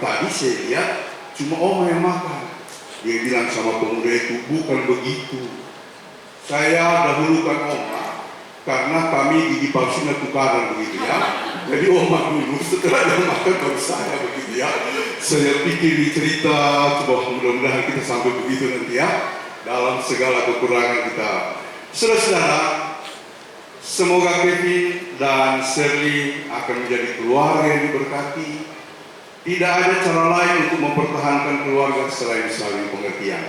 tadi saya lihat cuma Oma yang makan. Dia bilang sama pemuda itu, bukan begitu. Saya dahulukan Oma karena kami gigi palsunya tukaran begitu ya. Jadi Oma dulu, setelah dia makan baru saya begitu ya. Saya pikir di cerita, coba mudah-mudahan kita sampai begitu nanti ya, dalam segala kekurangan kita. Saudara-saudara, semoga Kevin dan Shirley akan menjadi keluarga yang diberkati. Tidak ada cara lain untuk mempertahankan keluarga selain saling pengertian.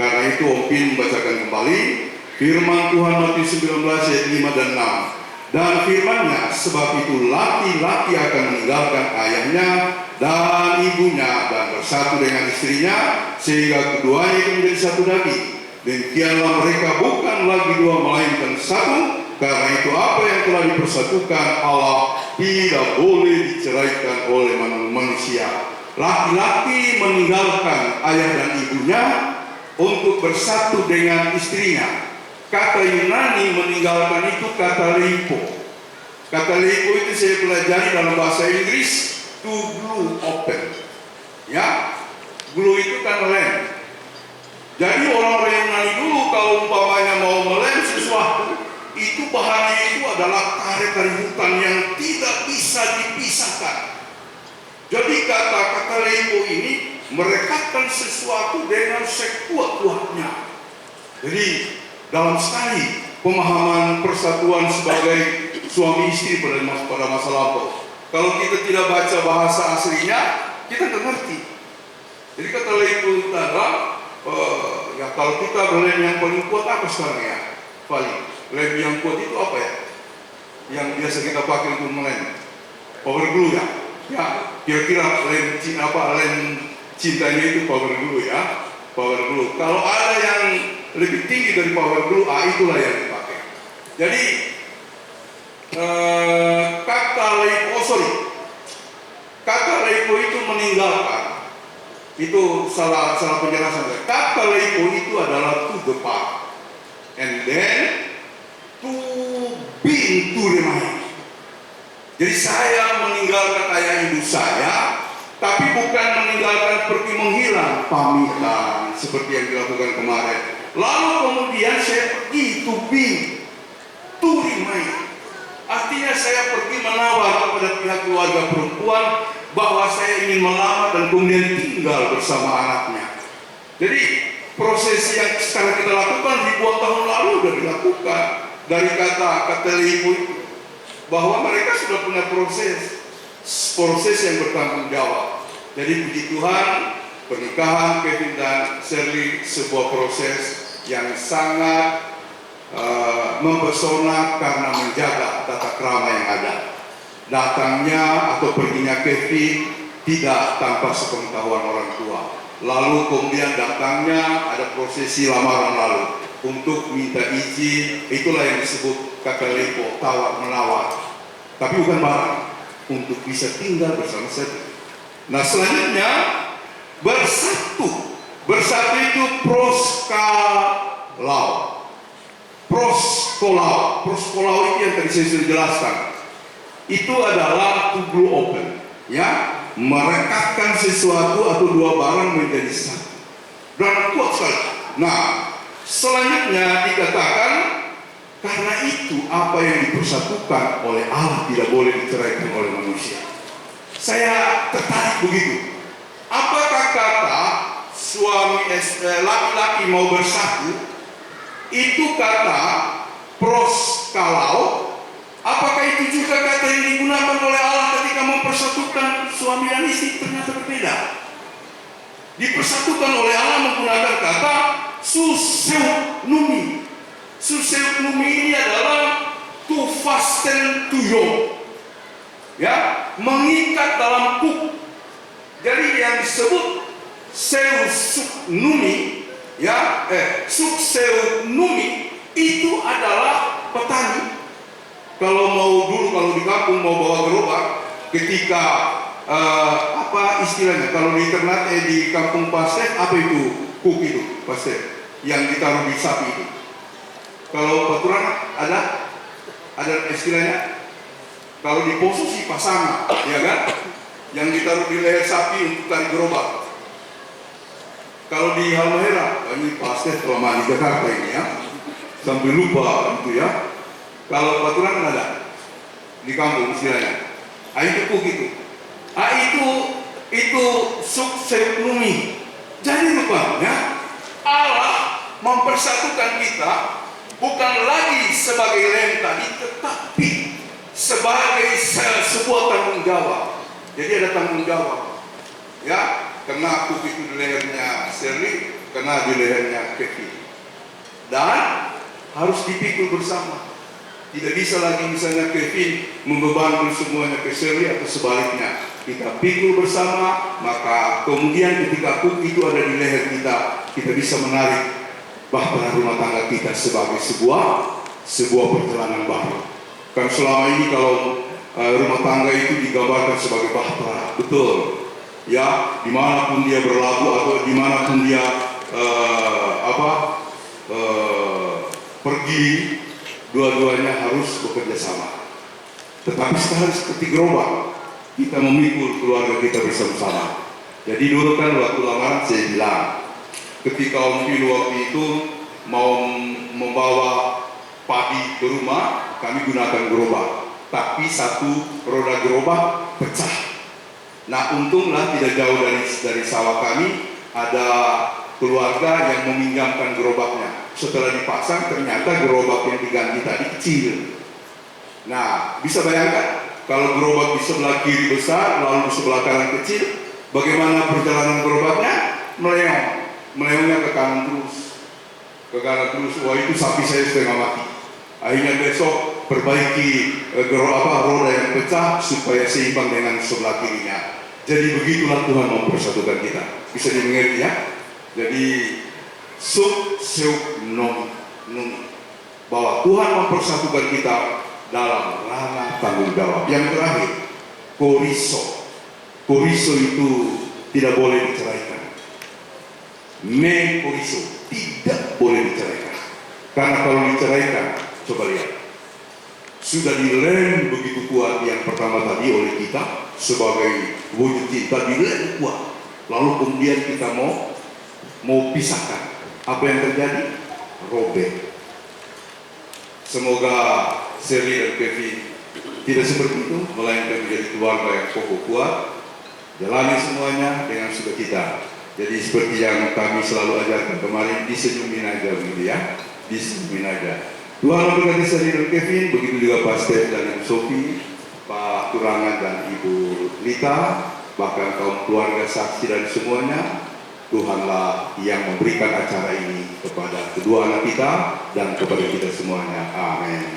Karena itu Om Pin membacakan kembali firman Tuhan Matius 19 ayat 5 dan 6. Dan firman-Nya, sebab itu laki-laki akan meninggalkan ayahnya dan ibunya dan bersatu dengan istrinya, sehingga keduanya itu menjadi satu daging. Demikianlah mereka bukan lagi dua melainkan satu. Karena itu apa yang telah dipersatukan Allah tidak boleh diceraikan oleh manusia. Laki-laki meninggalkan ayah dan ibunya untuk bersatu dengan istrinya. Kata Yunani meninggalkan itu kata leipo. Kata leipo itu saya pelajari dalam bahasa Inggris, to glue open. Ya, glue itu kan lem. Jadi orang-orang Yunani dulu kalau umpamanya mau melem sesuatu, itu bahannya itu adalah karet-karet hutan yang tidak bisa dipisahkan. Jadi kata-kata leipo ini merekatkan sesuatu dengan sekuat-kuatnya. Jadi dalam sekali pemahaman persatuan sebagai suami istri pada masa lampau. Kalau kita tidak baca bahasa aslinya, kita tidak ngerti. Jadi kata leipo itu adalah ya kalau kita lem yang paling kuat apa sekarang ya? Paling lem yang kuat itu apa ya? Yang biasa kita pakai untuk melem, power glue ya. Ya, kira-kira lem cintanya itu power glue ya. Power glue. Kalau ada yang lebih tinggi dari power glue, itulah yang dipakai. Jadi kata leipo itu meninggalkan. Itu salah penjelasan. Kata leipo itu adalah to depart, and then to be to remain. Jadi saya meninggalkan ayah ibu saya, tapi bukan meninggalkan pergi menghilang, pamitan seperti yang dilakukan kemarin. Lalu kemudian saya pergi to be to remain. Artinya saya pergi menawar kepada pihak keluarga perempuan bahwa saya ingin melamar dan kemudian tinggal bersama anaknya. Jadi proses yang sekarang kita lakukan ribuan tahun lalu sudah dilakukan dari kata leipo itu, bahwa mereka sudah punya proses yang bertanggung jawab. Jadi puji Tuhan, pernikahan Kevin dan Shirley sebuah proses yang sangat mempesona karena menjaga tata krama yang ada. Datangnya atau perginya Kevin tidak tanpa sepengetahuan orang tua. Lalu kemudian datangnya ada prosesi lamaran lalu untuk minta izin, itulah yang disebut kata leipo, tawar menawar. Tapi bukan barang, untuk bisa tinggal bersama saya. Nah selanjutnya bersatu itu proskolau itu yang tadi saya sudah jelaskan. Itu adalah to glue open, ya, merekatkan sesuatu atau dua barang menjadi satu dan kuat sekali. Nah selanjutnya dikatakan karena itu apa yang dipersatukan oleh Allah tidak boleh diceraikan oleh manusia. Saya tertarik begitu. Apakah kata suami laki-laki mau bersatu itu kata proskalau? Apakah itu juga kata yang digunakan oleh Allah ketika mempersatukan suami dan istri? Ternyata berbeda. Dipersatukan oleh Allah menggunakan kata suseunumi. Suseunumi ini adalah to fasten to yoke, ya, mengikat dalam kuk. Jadi yang disebut seusuknumi, ya, sukseunumi itu adalah petani. Kalau di kampung mau bawa gerobak, ketika apa istilahnya? Kalau di Ternate di kampung Pasir, apa itu kuk itu Pasir yang ditaruh di sapi itu? Kalau Paturan ada istilahnya. Kalau di Poso sih pasangan, ya kan? yang ditaruh di leher sapi untuk tarik gerobak. Kalau di Halmahera, ini pasti selama di Jakarta ini ya, sampai lupa itu ya. Kalau Baturan kan ada di kampung istilahnya. Itu kuk itu. Itu sukses numi. Jadi rupanya Allah mempersatukan kita bukan lagi sebagai lem tadi, tetapi sebagai sebuah tanggung jawab. Jadi ada tanggung jawab. Ya, kena kuk itu di lehernya Sherly, kena di lehernya Kevin. Dan harus dipikul bersama. Tidak bisa lagi misalnya Kevin membebankan semuanya ke Sherly atau sebaliknya. Kita pikul bersama, maka kemudian ketika kuk itu ada di leher kita, kita bisa menarik bahtera rumah tangga kita sebagai sebuah perjalanan baru. Kan selama ini kalau rumah tangga itu digambarkan sebagai bahtera, betul. Ya, dimanapun dia berlabuh atau dimanapun dia pergi, dua-duanya harus bekerja sama. Tetapi sekarang seperti gerobak, kita memikul keluarga kita bersama-sama. Jadi dulu kan waktu lamaran saya bilang, ketika Om Pilu waktu itu mau membawa padi ke rumah, kami gunakan gerobak. Tapi satu roda gerobak pecah. Nah untunglah tidak jauh dari sawah kami ada keluarga yang meminjamkan gerobaknya. Setelah dipasang ternyata gerobak yang diganti tadi kecil. Nah bisa bayangkan kalau gerobak di sebelah kiri besar lalu di sebelah kanan kecil, bagaimana perjalanan gerobaknya? Meleongnya ke kanan terus. Wah itu sapi saya setengah mati. Akhirnya besok perbaiki roda yang pecah supaya seimbang dengan sebelah kirinya. Jadi begitulah Tuhan mempersatukan kita. Bisa dimengerti ya? Jadi bahwa Tuhan mempersatukan kita dalam ranah tanggung jawab. Yang terakhir, koriso. Koriso itu tidak boleh diceraikan. Koriso tidak boleh diceraikan. Karena kalau diceraikan, coba lihat, sudah dilem begitu kuat yang pertama tadi oleh kita sebagai wujud cinta, dilem kuat. Lalu kemudian kita mau pisahkan. Apa yang terjadi? Robek. Semoga Sherly dan Kevin tidak seperti itu, melainkan menjadi keluarga yang kokoh kuat, jalani semuanya dengan sukacita. Jadi seperti yang kami selalu ajarkan kemarin, disenyumin aja begitu ya, disenyumin aja. Tuhan memberkati Sherly dan Kevin, begitu juga Pak Stef dan Ibu Sophie, Pak Turangan dan Ibu Lita, bahkan kaum keluarga saksi dan semuanya. Tuhanlah yang memberikan acara ini kepada kedua anak kita dan kepada kita semuanya. Amin.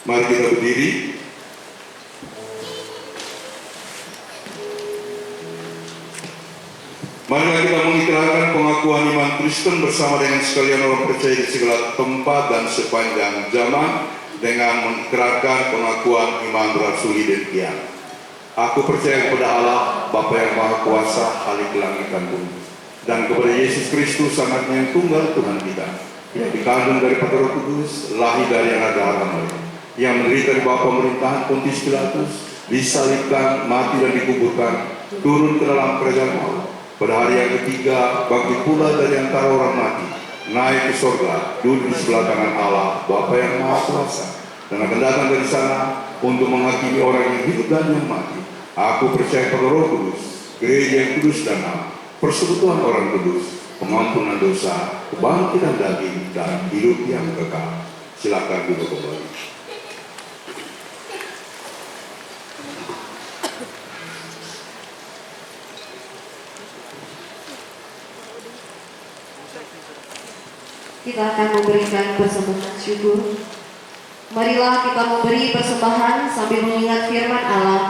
Mari kita berdiri. Marilah kita mengikrarkan pengakuan iman Kristen bersama dengan sekalian orang percaya di segala tempat dan sepanjang zaman dengan mengikrarkan pengakuan iman rasuli dan kian. Aku percaya kepada Allah, Bapa yang Maha Kuasa, Khalik langit dan bumi, dan kepada Yesus Kristus, anaknya yang tunggal Tuhan kita, yang dikandung dari Roh Kudus, lahir dari anak darah Maria, yang menderita di bawah pemerintahan Pontius Pilatus, disalibkan, mati dan dikuburkan, turun ke dalam kerajaan Allah. Pada hari yang ketiga, bangkit pula dari antara orang mati, naik ke surga, duduk di sebelah kanan Allah, Bapa yang Maha Kuasa, dan akan datang dari sana untuk menghakimi orang yang hidup dan yang mati. Aku percaya pada Roh Kudus, gereja yang kudus dan am, persekutuan orang kudus, pengampunan dosa, kebangkitan daging, dan hidup yang kekal. Silakan duduk kembali. Kita akan memberikan persembahan syukur. Marilah kita memberi persembahan sambil mengingat firman Allah.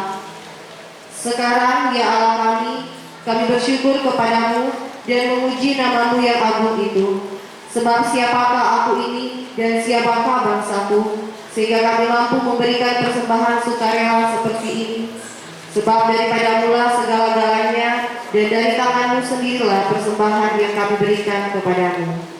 Sekarang ya Allah kami bersyukur kepadamu dan memuji nama-Mu yang agung itu. Sebab siapakah aku ini dan siapakah bangsaku, sehingga kami mampu memberikan persembahan sukarela seperti ini. Sebab daripada-Mu segala-galanya, dan dari tangan-Mu sendirilah persembahan yang kami berikan kepadamu.